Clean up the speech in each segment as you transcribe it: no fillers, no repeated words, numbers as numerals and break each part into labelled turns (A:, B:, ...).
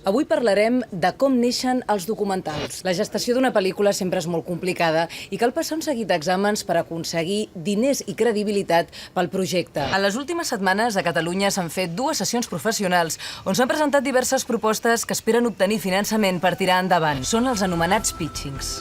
A: Avui parlarem de com neixen els documentals. La gestació d'una pel·lícula sempre és molt complicada i cal passar un seguit d'exàmens per aconseguir diners i credibilitat pel projecte. En les últimes setmanes a Catalunya s'han fet 2 sessions professionals on s'han presentat diverses propostes que esperen obtenir finançament per tirar endavant. Són els anomenats pitchings.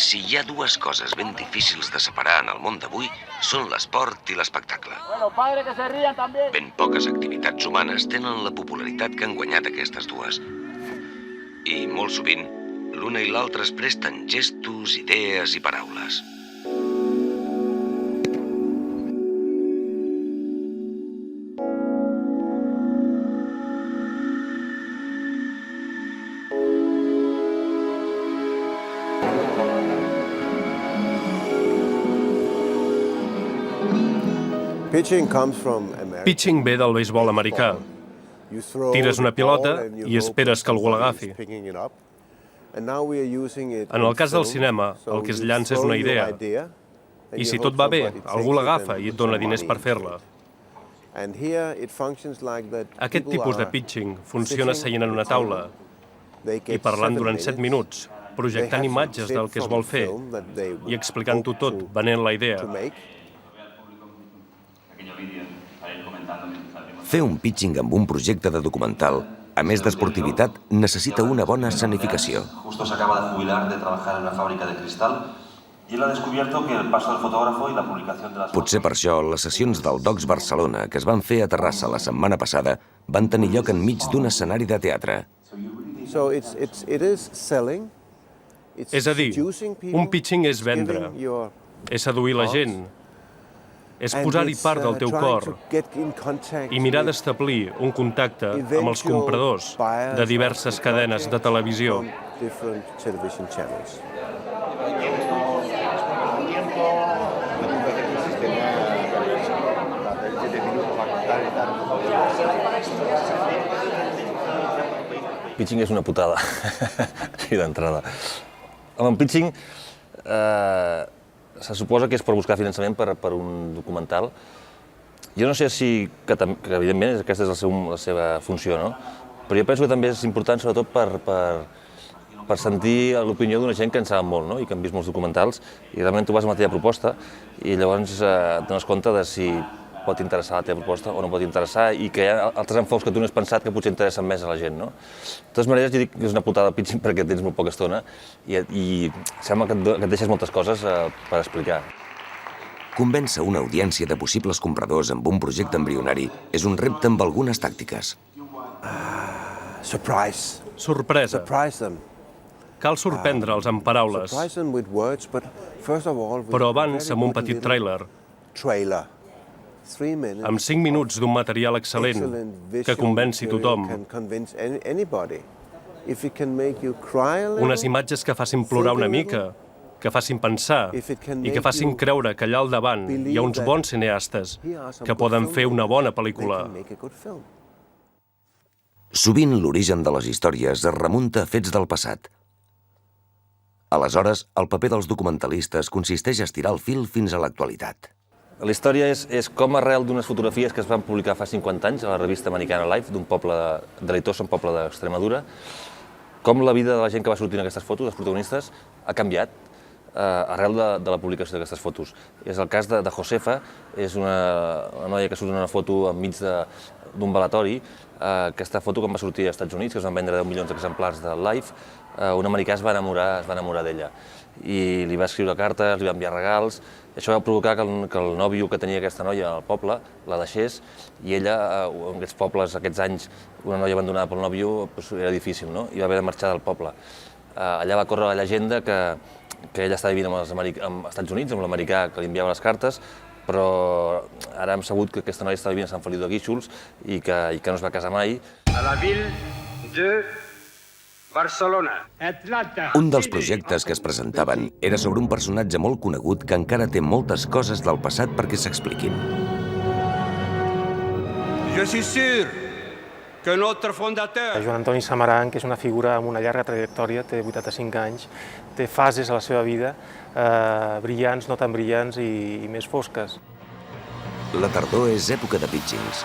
B: Si hi ha 2 coses ben difícils de separar en el món d'avui, són l'esport i l'espectacle. Ben poques activitats humanes tenen la popularitat que han guanyat aquestes 2. I molt sovint, l'una i l'altra es presten gestos, idees i paraules.
C: Pitching ve del beisbol americà. Tires una pilota i esperes que algú l'agafi. En el cas del cinema, el que es llança és una idea. I si tot va bé, algú l'agafa i et dona diners per fer-la. Aquest tipus de pitching funciona seient en una taula i parlant durant 7 minuts, projectant imatges del que es vol fer i explicant-ho tot, venent la idea.
B: Fer un pitching amb un projecte de documental, a més d'esportivitat, necessita una bona escenificació.
D: Justo se acaba de jubilar de trabajar en una fábrica de cristal y él ha descubierto que el paso del fotógrafo y la publicación de las...
B: Potser per això, les sessions del Docs Barcelona, que es van fer a Terrassa la setmana passada, van tenir lloc enmig d'un escenari de teatre.
C: És a dir, un pitching és vendre, és seduir la gent, és posar-hi part del teu cor i mirar d'establir un contacte amb els compradors de diverses cadenes de televisió.
D: Pitching és una putada, així d'entrada. Amb el pitching se suposa que és per buscar finançament per un documental. Jo no sé si, que evidentment aquesta és la seva funció, no? Però jo penso que també és important, sobretot, per sentir l'opinió d'una gent que en saben molt, no? I que han vist molts documentals, i realment tu vas amb la teva proposta i llavors et dones compte de si pot interessar la teva proposta o no pot interessar i que hi ha altres enfocs que tu no has pensat que potser interessen més a la gent, no? De totes maneres, jo dic que és una putada de pitching perquè tens molt poca estona i sembla que et deixes moltes coses per explicar.
B: Convèncer una audiència de possibles compradors amb un projecte embrionari és un repte amb algunes tàctiques.
C: Sorpresa. Cal sorprendre'ls amb paraules, però abans amb un petit tràiler. Amb 5 minuts d'un material excel·lent que convenci tothom. Unes imatges que facin plorar una mica, que facin pensar i que facin creure que allà al davant hi ha uns bons cineastes que poden fer una bona pel·lícula.
B: Sovint l'origen de les històries es remunta a fets del passat. Aleshores, el paper dels documentalistes consisteix a estirar el fil fins a l'actualitat.
D: La història és com arrel d'unes fotografies que es van publicar fa 50 anys a la revista americana Life, d'un poble de Leitosa, un poble d'Extremadura, com la vida de la gent que va sortir en aquestes fotos, els protagonistes, ha canviat arrel de la publicació d'aquestes fotos. És el cas de Josefa, és una noia que surt en una foto enmig d'un balatori. Aquesta foto, quan va sortir als Estats Units, que es van vendre 10 milions d'exemplars de Life, un americà es va enamorar d'ella. I li va escriure cartes, li va enviar regals. Això va provocar que el nòvio que tenia aquesta noia al poble la deixés i ella, en aquests pobles, aquests anys, una noia abandonada pel nòvio era difícil, no? I va haver de marxar del poble. Allà va córrer la llegenda que ella estava vivint als Estats Units, amb l'americà que li enviava les cartes, però ara hem sabut que aquesta noia estava vivint a Sant Feliu de Guíxols i que no es va casar mai.
E: A la ville de Barcelona, Atlanta...
B: Un dels projectes que es presentaven era sobre un personatge molt conegut que encara té moltes coses del passat perquè s'expliquin.
E: Je suis sûr que notre fondateur...
F: Joan Antoni Samaranch, que és una figura amb una llarga trajectòria, té 85 anys, té fases a la seva vida, brillants, no tan brillants i més fosques.
B: La tardor és època de pitchings,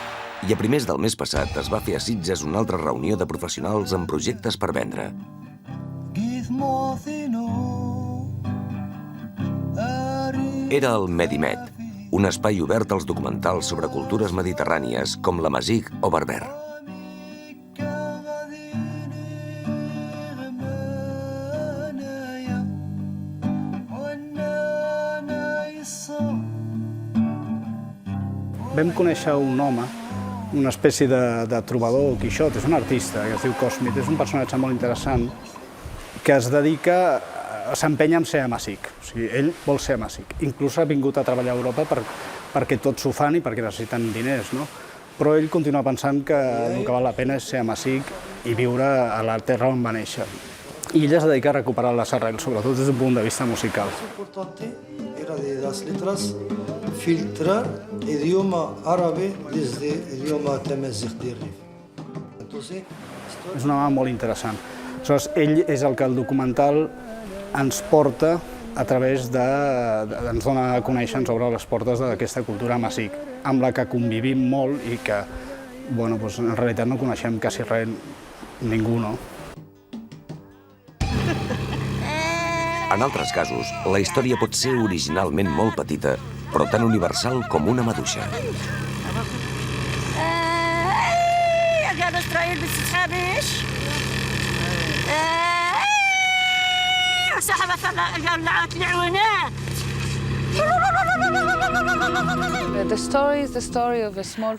B: i a primers del mes passat es va fer a Sitges una altra reunió de professionals amb projectes per vendre. Era el Medimet, un espai obert als documentals sobre cultures mediterrànies com l'Amazigh o berber.
G: Vam conèixer un home, una espècie de trobador, Quixot, és un artista que es diu Cosmit, és un personatge molt interessant que es dedica, s'empenya en ser amazigh, o sigui, ell vol ser amazigh. Inclús ha vingut a treballar a Europa perquè tots s'ho fan i perquè necessiten diners, no? Però ell continua pensant que el que val la pena és ser amazigh i viure a la terra on va néixer. I ell es dedica a recuperar les arrels, sobretot des d'un punt de vista musical.
H: Era de las letras filtrar idioma árabe desde idioma tamazigh de Rif.
G: És una home molt interessant. Aleshores, ell és el que el documental ens porta a través ens dona a conèixer, ens obre les portes d'aquesta cultura amazigh, amb la que convivim molt i que, bueno, doncs, en realitat no coneixem quasi res, ningú, no?
B: En altres casos, la història pot ser originalment molt petita, però tan universal com una maduixa.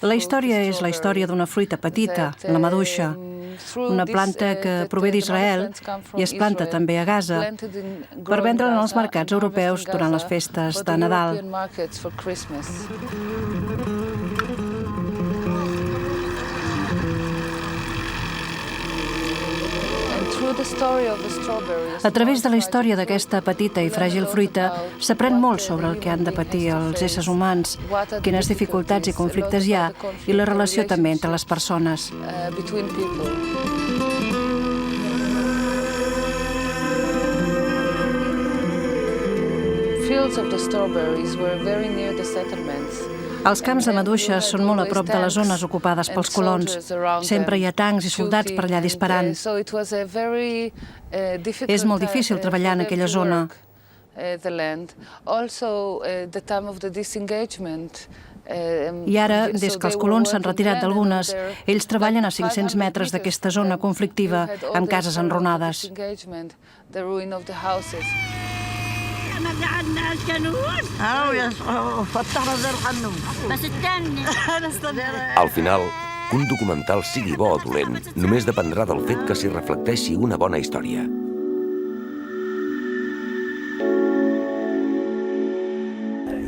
I: La història és la història d'una fruita petita, la maduixa, una planta que prové d'Israel i es planta també a Gaza per vendre'la en els mercats europeus durant les festes de Nadal. A través de la història d'aquesta petita i fràgil fruita s'aprèn molt sobre el que han de patir els éssers humans, quines dificultats i conflictes hi ha i la relació també entre les persones. Els camps de maduixes són molt a prop de les zones ocupades pels colons. Sempre hi ha tancs i soldats per allà disparant. És molt difícil treballar en aquella zona. I ara, des que els colons s'han retirat d'algunes, ells treballen a 500 metres d'aquesta zona conflictiva, amb cases enrunades.
B: Al final, que un documental sigui bo o dolent només dependrà del fet que s'hi reflecteixi una bona història.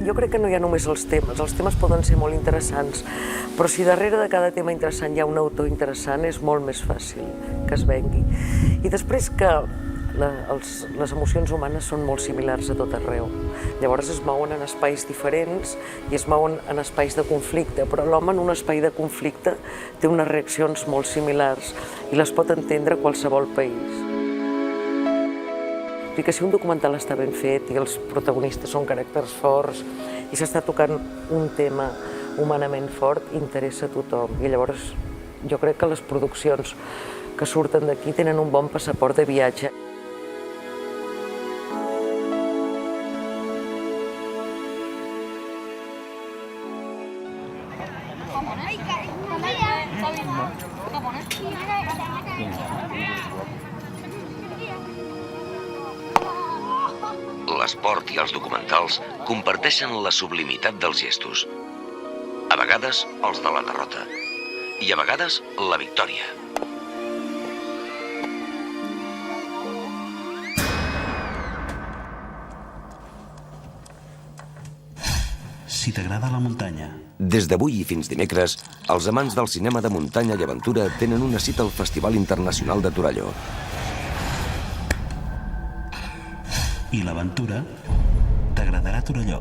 J: Jo crec que no hi ha només els temes poden ser molt interessants, però si darrere de cada tema interessant hi ha un autor interessant, és molt més fàcil que es vengui. I després que les emocions humanes són molt similars a tot arreu. Llavors es mouen en espais diferents i es mouen en espais de conflicte, però l'home en un espai de conflicte té unes reaccions molt similars i les pot entendre qualsevol país. I que si un documental està ben fet i els protagonistes són caràcters forts i s'està tocant un tema humanament fort, interessa a tothom. I llavors jo crec que les produccions que surten d'aquí tenen un bon passaport de viatge.
B: L'esport i els documentals comparteixen la sublimitat dels gestos. A vegades els de la derrota i a vegades la victòria.
K: Si t'agrada la muntanya.
B: Des d'avui i fins dimecres, els amants del cinema de muntanya i aventura tenen una cita al Festival Internacional de Torelló.
K: i l'aventura, t'agradarà Torelló.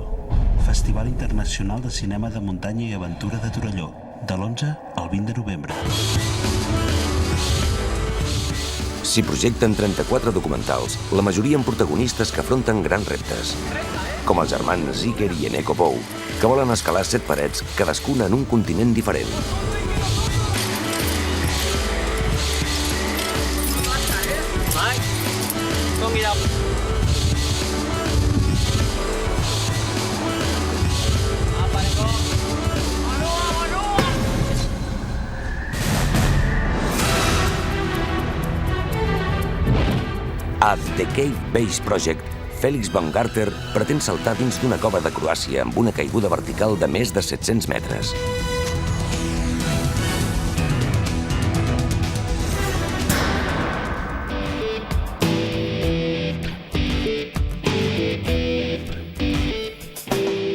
K: Festival Internacional de Cinema de Muntanya i Aventura de Torelló, de l'11 al 20 de novembre.
B: S'hi projecten 34 documentals, la majoria amb protagonistes que afronten grans reptes, com els germans Ziegler i Eneko Bou, que volen escalar 7 parets, cadascuna en un continent diferent. A The Cave Base Project, Felix Baumgartner pretén saltar dins d'una cova de Croàcia amb una caiguda vertical de més de 700 metres.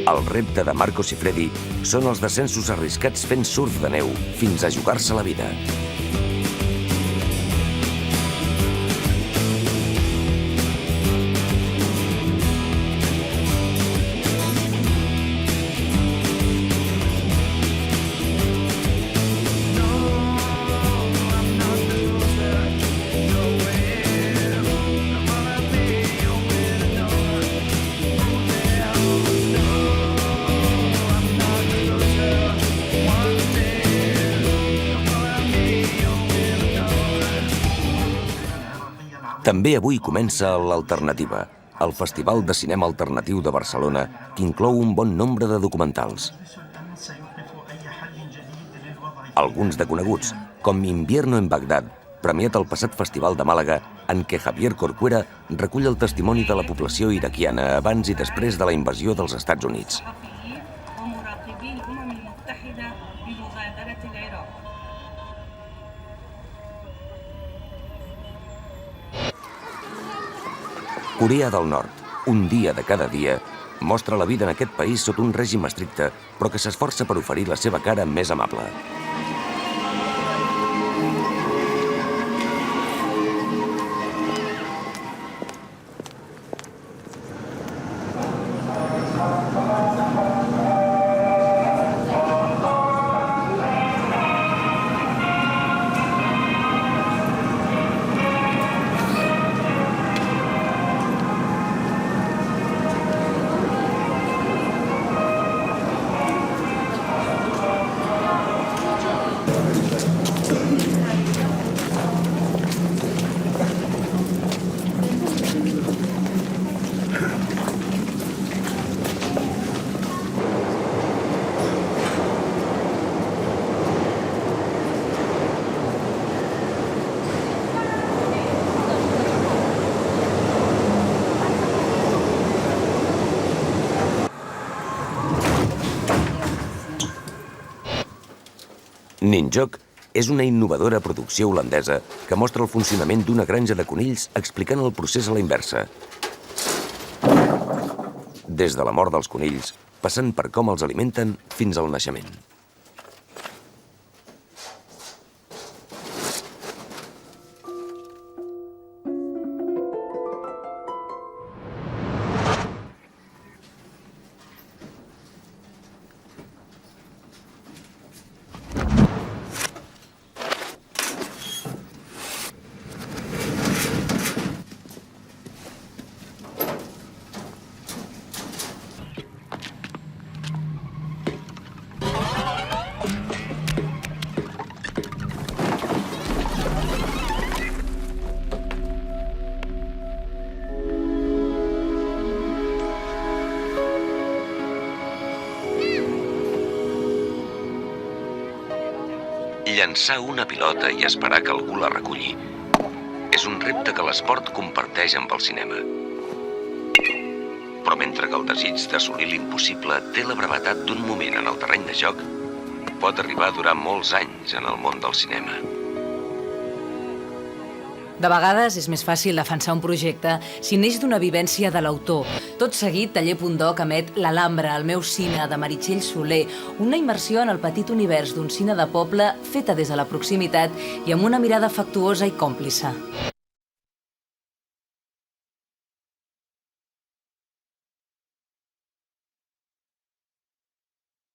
B: El repte de Marco Siffredi són els descensos arriscats fent surf de neu fins a jugar-se la vida. També avui comença l'Alternativa, el Festival de Cinema Alternatiu de Barcelona, que inclou un bon nombre de documentals. Alguns de coneguts, com Invierno en Bagdad, premiat al passat Festival de Màlaga, en què Javier Corcuera recull el testimoni de la població iraquiana abans i després de la invasió dels Estats Units. Corea del Nord, un dia de cada dia, mostra la vida en aquest país sota un règim estricte, però que s'esforça per oferir la seva cara més amable. Ninjok és una innovadora producció holandesa que mostra el funcionament d'una granja de conills explicant el procés a la inversa. Des de la mort dels conills, passant per com els alimenten fins al naixement. Llançar una pilota i esperar que algú la reculli és un repte que l'esport comparteix amb el cinema. Però mentre que el desig d'assolir l'impossible té la brevetat d'un moment en el terreny de joc, pot arribar a durar molts anys en el món del cinema.
A: De vegades és més fàcil defensar un projecte si neix d'una vivència de l'autor. Tot seguit, Taller.doc emet L'Alhambra, el meu cine, de Meritxell Soler, una immersió en el petit univers d'un cine de poble feta des de la proximitat i amb una mirada afectuosa i còmplice.